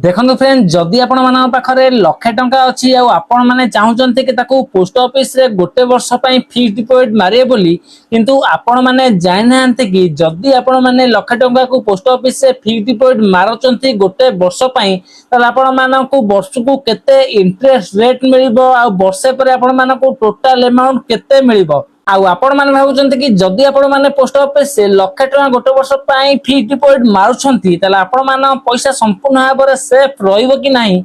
देखो फ्रेंड जदि आपण मान पाखरे लक्षे टंका अच्छी आपण मैंने चाहते कि पोस्ट ऑफिस रे गोटे वर्ष फिक्स डिपोजिट मारे बोली किंतु आपण मैंने जाना कि जदि आपण मैंने लक्षे टंका को पोस्ट ऑफिस से फिक्स डिपोजिट मारुचंती गोटे वर्ष आपण मानक वर्ष को केते इंटरेस्ट रेट मिलिबो आ वर्षे पर आपण मानक टोटल अमाउंट केते मिलिबो आपण मैंने भावुंट कि जदि आपण मैंने पोस्ट ऑफिस से लक्षे टका गोटे वर्ष फिक्स डिपोजिट मारुछंती ताले आपण मान पैसा संपूर्ण भाव में सेफ रहिबो कि नहीं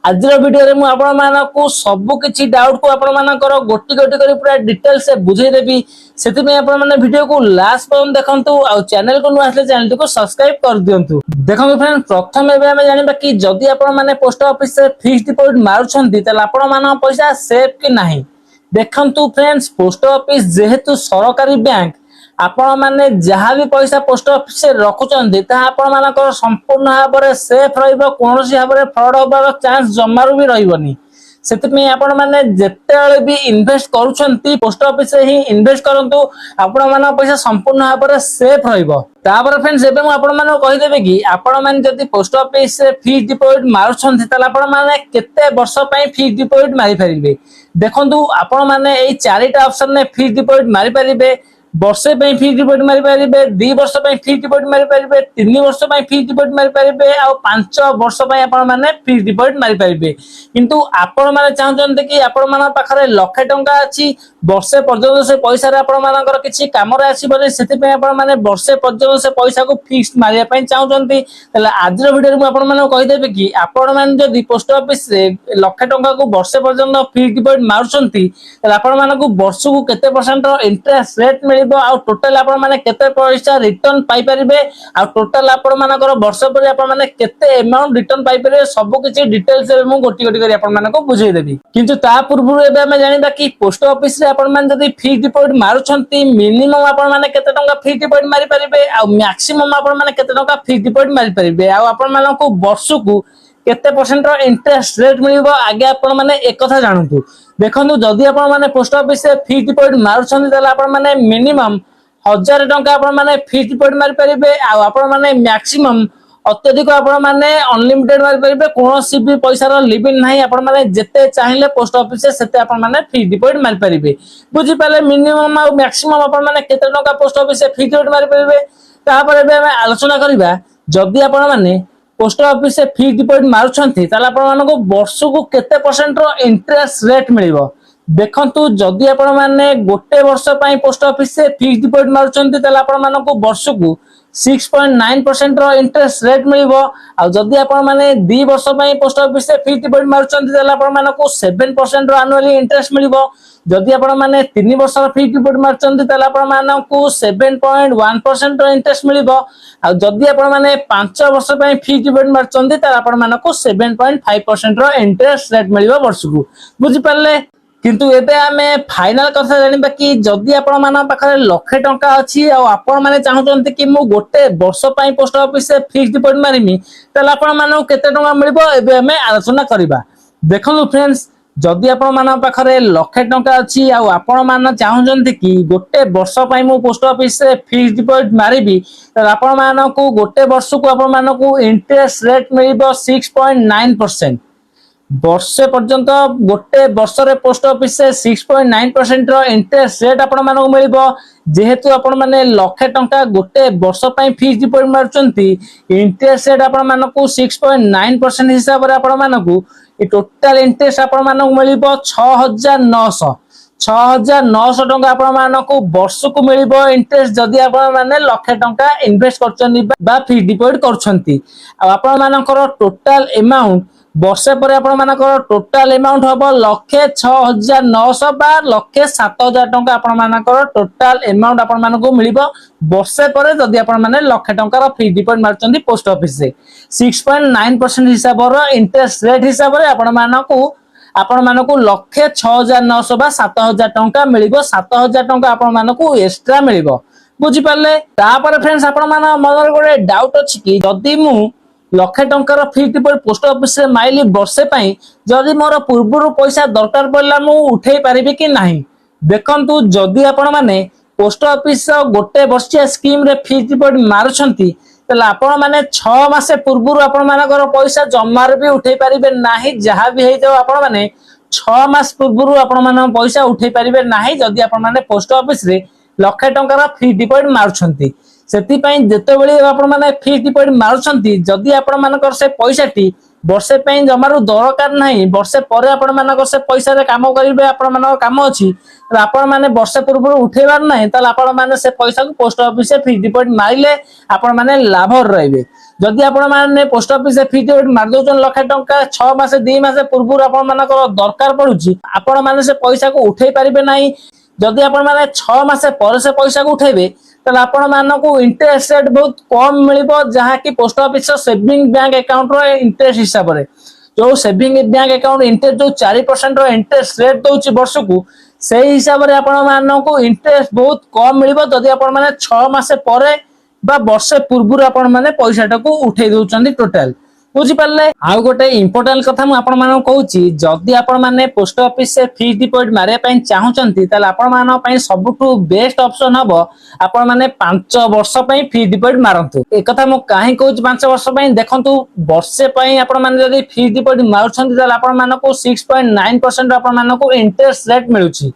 आज वीडियो रे मु आपण मानकु सब किछि डाउट को आपण मानकर गोटी गोटी करी पूरा डिटेल से बुझाई देबी सेति में आपण माने वीडियो को लास्ट पर्यंत देखंतु आ चैनल को नु आसले चैनल को सब्सक्राइब कर दियंतु। देखो फ्रेंड प्रथम एबे हम जानिबा कि जदि आपण माने पोस्ट ऑफिस से फिक्स डिपोजिट मारुछंती ताले आपण मान पैसा सेफ कि नहीं देखंतु फ्रेंड्स पोस्ट ऑफिस जेहेतु सरकारी बैंक आपण माने जहाँ भी पैसा पोस्ट ऑफिस से रखुचंती ता आपण मानकर संपूर्ण भाव में सेफ रहिबो कोनोसी भाव में फ्रॉड होबार चांस जमारू भी रहिबोनी सेति आपण माने जेतेले भी इन्वेस्ट करूछंती पोस्ट ऑफिस से ही इन्वेस्ट करंतु आपण मान पैसा संपूर्ण भाव में सेफ रहिबो। तापर फ्रेंड्स एबे मु आपण माने कहि देबे कि आपण माने जदि पोस्ट ऑफिस से फिक्स डिपोजिट मारुछंती ताले आपण माने केते वर्ष पई फिक्स डिपोजिट मारि परिबे देखंतु आपण माने एई चारिटा ऑप्शन ने फिक्स डिपोजिट मारि परिबे वर्षे फिक्स डिपोजिट मारि पारिबे 2 वर्ष फिक्स डिपोजिट मारि पारिबे 3 वर्ष फिक्स डिपोजिट मारि पारिबे आ 5 वर्ष आपण माने फिक्स डिपोजिट मारि पारिबे किंतु आपण माने चाहते कि आपण मान पाखरे लक्षे टंका अछि वर्षे पर्यंत से पैसा रे आपण मानकर किछि काम रे आसीबो सेति पे आपण माने वर्षे पर्यंत से पैसा को फिक्स मारिया पई चाहउचंती तले आज रो वीडियो रे मु आपण माने कहि देबे कि आपण माने जदि पोस्ट ऑफिस रे लक्षे टंका को वर्षे पर्यंत फिक्स डिपोजिट मारुचंती तले आपण मानकु वर्ष को केते परसेंट रो इंटरेस्ट रेट मिलिबो आ टोटल आपण माने केते पैसा रिटर्न पाई परिबे आ टोटल आपण मानकर वर्ष पर आपण माने केते अमाउंट रिटर्न पाई परिबे सब किछि डिटेल्स रे मु गोटी गोटी करी आपण मानको बुझाई देबी किंतु ता पूर्व एबे हम जानिबा कि पोस्ट ऑफिस रे आपण माने जदि फिक्स डिपोजिट मारुछंती मिनिमम आपण माने केते टंका फिक्स डिपोजिट मारि परिबे आ मैक्सिमम आपण माने केते टंका फिक्स डिपोजिट मारि परिबे आ आपण मानको वर्ष को केते परसेंट रो इंटरेस्ट रेट मिलिबो आगे आपण माने एक कथा जानंतु देखंतु जदि आपण माने पोस्ट ऑफिस से फिक्स डिपोजिट मारुछंती ताले आपण माने मिनिमम 1000 टंका आपण माने फिक्स डिपोजिट मारि परिबे आ आपण माने मैक्सिमम अत्यधिक आपण माने अनलिमिटेड मारि परिबे कोनोसी भी पैसा रो लिमिट नाही आपण माने जते चाहिले पोस्ट ऑफिस से सेते आपण माने फिक्स डिपोजिट मारि परिबे बुझि पाले मिनिमम आ मैक्सिमम आपण माने केते टंका पोस्ट ऑफिस से फिक्स डिपोजिट मारि परिबे तापर एबे हम आलोचना करिबा जदि आपण माने पोस्ट ऑफिस से फिक्स डिपोजिट मारुछंती ताले आपण मानको वर्ष को केते परसेंट रो इंटरेस्ट रेट मिलिबो देखंतु जदि आपण माने गोटे वर्ष पई पोस्ट ऑफिस से फिक्स डिपोजिट मारुचंती ताले आपण मानको वर्ष को 6.9% रो इंटरेस्ट रेट मिलिबो आ जदि आपण माने 2 वर्ष पई पोस्ट ऑफिस से फिक्स डिपोजिट मारुचंती ताले आपण मानको 7% रो एनुअली इंटरेस्ट मिलिबो जदि आपण माने 3 वर्ष रो फिक्स डिपोजिट मारुचंती ताले आपण मानको 7.1% रो इंटरेस्ट मिलिबो आ जदि आपण माने 5 वर्ष पई फिक्स डिपोजिट मारुचंती ताले आपण मानको 7.5% रो इंटरेस्ट रेट मिलिबो वर्ष को बुझि पाले किंतु एबे हमें फाइनल कथा जानिबा कि जदि आपण मान पाखरे लक्षे टंका अछि आ आपण माने चाहउचंती कि मु गोटे वर्ष पई पोस्ट ऑफिस से फिक्स डिपोजिट मारिमी तले आपण माने केते टंका मिलिबो एबे हमें आलोचना करिबा देखनु फ्रेंड्स जदि आपण मान पाखरे लक्षे टंका अछि आ आपण मान चाहउचंती कि गोटे वर्ष पई मु पोस्ट ऑफिस से फिक्स डिपोजिट मारिबी तले आपण मानकु गोटे वर्ष को आपण मानकु इंटरेस्ट रेट मिलिबो 6.9% वर्षे पर्यंत गोटे वर्ष रे पोस्ट ऑफिस से 6.9% रो इंटरेस्ट रेट आपण मानकु मिलिबो जेहेतु आपण माने लक्षे टंका गोटे वर्ष पई फिक्स डिपोजिट मारुचंती इंटरेस्ट रेट आपण मानकु 6.9% हिसाब रे आपण मानकु ए टोटल इंटरेस्ट आपण मानकु मिलिबो 6900 टंका आपण मानकु वर्ष को मिलिबो इंटरेस्ट जदि आपण माने लक्षे टंका इन्वेस्ट करचंती बा फिक्स डिपोजिट करचंती आ आपण मानकर टोटल अमाउंट वर्षे पर आपण मानकर टोटल अमाउंट हबो 1,06,900 बा 1,07,000 टंका आपण मानकर टोटल अमाउंट आपण मानको मिलिबो वर्षे पर जदि आपण माने लक्षे टंका रो फिक्स डिपोजिट मारचंती पोस्ट ऑफिस से 6.9% हिसाब रो इंटरेस्ट रेट हिसाब रे आपण मानको 1,06,900 बा 7,000 टंका मिलिबो 7,000 टंका आपण मानको एक्स्ट्रा मिलिबो बुझि पाले तापर फ्रेंड्स आपण मान मन गोटे डाउट अछि कि जदि मु लक्षे टंकार फिक्स डिपोजिट पोस्ट ऑफिस रे माइली वर्षे पई जदि मोर पूर्वरु पैसा दरकार पड़ला मु उठेई पारिबे कि नाही देखंतु जदि आपण माने पोस्ट ऑफिस गोटे वर्षिया स्कीम रे फिक्स डिपोजिट मारुछंती ତାହେଲେ ଆପଣ ମାନେ 6 ମାସ ପୂର୍ବରୁ ଆପଣ ମାନଙ୍କର ପଇସା ଜମାରୁ ବି ଉଠେଇ ପାରିବେ ନାହିଁ। ଯାହା ବି ହେଇଯାଉ ଆପଣ ମାନେ 6 ମାସ ପୂର୍ବରୁ ଆପଣ ମାନଙ୍କ ପଇସା ଉଠେଇ ପାରିବେ ନାହିଁ ଯଦି ଆପଣ ମାନେ ପୋଷ୍ଟ ଅଫିସ ରେ ଲକ୍ଷେ ଟଙ୍କାର ଫିକ୍ସ ଡିପୋଜିଟ ମାରୁଛନ୍ତି। ସେଥିପାଇଁ ଯେତେବେଳେ ଆପଣ ମାନେ ଫିକ୍ସ ଡିପୋଜିଟ ମାରୁଛନ୍ତି, ଯଦି ଆପଣ ମାନଙ୍କର ସେ ପଇସାଟି ବର୍ଷେ ପାଇଁ ଜମାରୁ ଦରକାର ନାହିଁ, ବର୍ଷେ ପରେ ଆପଣ ମାନଙ୍କର ସେ ପଇସାରେ କାମ କରିବେ, ଆପଣ ମାନଙ୍କର କାମ ଅଛି, ଆପଣ ମାନେ ବର୍ଷେ ପୂର୍ବରୁ ଉଠେଇବାର ନାହିଁ, ତାହେଲେ ଆପଣ ମାନେ ସେ ପଇସାକୁ ପୋଷ୍ଟ ଅଫିସରେ ଫିକ୍ସ ଡିପୋଜିଟ ମାରିଲେ ଆପଣ ମାନେ ଲାଭରେ ରହିବେ। ଯଦି ଆପଣ ମାନେ ପୋଷ୍ଟ ଅଫିସରେ ଫିକ୍ସ ଡିପୋଜିଟ ମାରି ଦଉଛନ୍ତି ଲକ୍ଷେ ଟଙ୍କା, 6 ମାସ 2 ମାସ ପୂର୍ବରୁ ଆପଣ ମାନଙ୍କର ଦରକାର ପଡୁଛି, ଆପଣ ମାନେ ସେ ପଇସାକୁ ଉଠେଇ ପାରିବେ ନାହିଁ। ଯଦି ଆପଣ ମାନେ 6 ମାସ ପରେ ସେ ପଇସାକୁ ଉଠେଇବେ, ତାହେଲେ ଆପଣ ମାନଙ୍କୁ ଇଣ୍ଟରେଷ୍ଟ ରେଟ୍ ବହୁତ କମ ମିଳିବ, ଯାହାକି ପୋଷ୍ଟ ଅଫିସ ସେଭିଂ ବ୍ୟାଙ୍କ ଆକାଉଣ୍ଟର ଇଣ୍ଟରେଷ୍ଟ ହିସାବରେ। ଯୋଉ ସେଭିଂ ବ୍ୟାଙ୍କ ଆକାଉଣ୍ଟ ଇଣ୍ଟରେଷ୍ଟ ଯୋଉ 4% ର ଇଣ୍ଟରେଷ୍ଟ ରେଟ୍ ଦଉଛି ବର୍ଷକୁ, ସେଇ ହିସାବରେ ଆପଣ ମାନଙ୍କୁ ଇଣ୍ଟରେଷ୍ଟ ବହୁତ କମ ମିଳିବ ଯଦି ଆପଣ ମାନେ 6 ମାସ ପରେ ବା ବର୍ଷେ ପୂର୍ବରୁ ଆପଣ ମାନେ ପଇସାଟାକୁ ଉଠେଇ ଦଉଛନ୍ତି ଟୋଟାଲ। ବୁଝିପାରିଲେ? ଆଉ ଗୋଟେ ଇମ୍ପୋର୍ଟାଣ୍ଟ କଥା ମୁଁ ଆପଣ ମାନଙ୍କୁ କହୁଛି, ଯଦି ଆପଣ ମାନେ ପୋଷ୍ଟ ଅଫିସରେ ଫିକ୍ସ ଡିପୋଜିଟ ମାରିବା ପାଇଁ ଚାହୁଁଛନ୍ତି, ତାହେଲେ ଆପଣ ମାନଙ୍କ ପାଇଁ ସବୁଠୁ ବେଷ୍ଟ ଅପସନ ହବ ଆପଣ ମାନେ 5 ବର୍ଷ ପାଇଁ ଫିକ୍ସ ଡିପୋଜିଟ ମାରନ୍ତୁ। ଏକଥା ମୁଁ କାହିଁ କହୁଛି 5 ବର୍ଷ ପାଇଁ, ଦେଖନ୍ତୁ ବର୍ଷେ ପାଇଁ ଆପଣ ମାନେ ଯଦି ଫିକ୍ସ ଡିପୋଜିଟ ମାରୁଛନ୍ତି, ତାହେଲେ ଆପଣ ମାନଙ୍କୁ 6.9% ଆପଣ ମାନଙ୍କୁ ଇଣ୍ଟରେଷ୍ଟ ରେଟ୍ ମିଳୁଛି।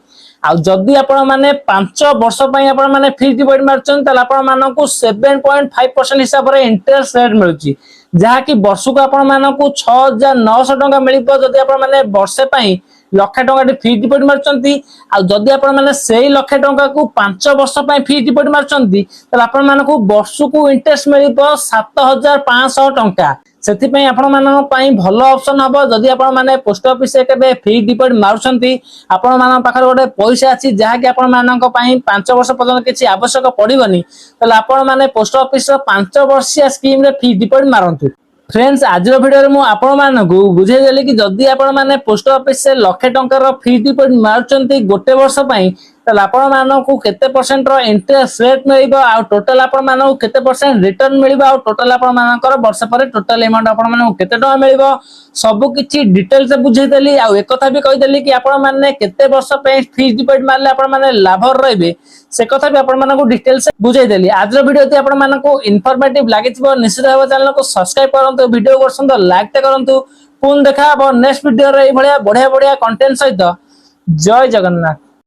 ଆଉ ଯଦି ଆପଣ ମାନେ 5 ବର୍ଷ ପାଇଁ ଆପଣ ମାନେ ଫିକ୍ସ ଡିପୋଜିଟ ମାରୁଛନ୍ତି, ତାହେଲେ ଆପଣ ମାନଙ୍କୁ 7.5% ହିସାବରେ ଇଣ୍ଟରେଷ୍ଟ ରେଟ୍ ମିଳୁଛି, ଯାହାକି ବର୍ଷକୁ ଆପଣ ମାନଙ୍କୁ 6,900 ଟଙ୍କା ମିଳିବ ଯଦି ଆପଣ ମାନେ ବର୍ଷେ ପାଇଁ ଲକ୍ଷେ ଟଙ୍କା ଫିକ୍ସ ଡିପୋଜିଟ ମାରୁଛନ୍ତି। ଆଉ ଯଦି ଆପଣ ମାନେ ସେଇ ଲକ୍ଷେ ଟଙ୍କାକୁ 5 ବର୍ଷ ପାଇଁ ଫିକ୍ସ ଡିପୋଜିଟ ମାରୁଛନ୍ତି, ତାହେଲେ ଆପଣ ମାନଙ୍କୁ ବର୍ଷକୁ ଇଣ୍ଟରେଷ୍ଟ ମିଳିବ 7,500 ଟଙ୍କା। ସେଥିପାଇଁ ଆପଣ ମାନଙ୍କ ପାଇଁ ଭଲ ଅପସନ ହବ, ଯଦି ଆପଣ ମାନେ ପୋଷ୍ଟ ଅଫିସରେ କେବେ ଫିକ୍ସ ଡିପୋଜିଟ ମାରୁଛନ୍ତି, ଆପଣ ମାନଙ୍କ ପାଖରେ ଗୋଟେ ପଇସା ଅଛି ଯାହାକି ଆପଣ ମାନଙ୍କ ପାଇଁ 5 ବର୍ଷ ପର୍ଯ୍ୟନ୍ତ କିଛି ଆବଶ୍ୟକ ପଡିବନି, ତାହେଲେ ଆପଣ ମାନେ ପୋଷ୍ଟ ଅଫିସର 5 ବର୍ଷିଆ ସ୍କିମରେ ଫିକ୍ସ ଡିପୋଜିଟ ମାରନ୍ତୁ। फ्रेंड्स, आज भिडियो में आपण मानक बुझेदेली कि जदि आपण माने पोस्ट ऑफिस से लक्षे टंकार फिक्स डिपोजिट मारुचंती गोटे वर्ष पई, ताले आपण मानकू केते परसेंट रो इंटरेस्ट रेट मिलिबो, आ टोटल आपण मानकू केते परसेंट रिटर्न मिलिबो, आ टोटल आपण मानकर वर्ष पर टोटल अमाउंट आपण मानकू केते टका मिलिबो, सब किछि डिटेल से बुझेदेली। आ एक कथा भी कहिदेली कि आपण माने केते वर्ष पे फिक्स डिपोजिट मारले आपण माने लाभ रहबे, से कथा भी आपण मानकू डिटेल से बुझेदेली। आज भिडियो यदि आपण मानकू इनफॉर्मेटिव लागिथिबो, निश्चित भाव चैनल को सब्सक्राइब करंतु, वीडियो को पसंद लाइक टे करंतु। पुन देखा नेक्स्ट वीडियो रे एई भलिया बढ़िया बढ़िया कंटेंट सहित। जय जगन्नाथ।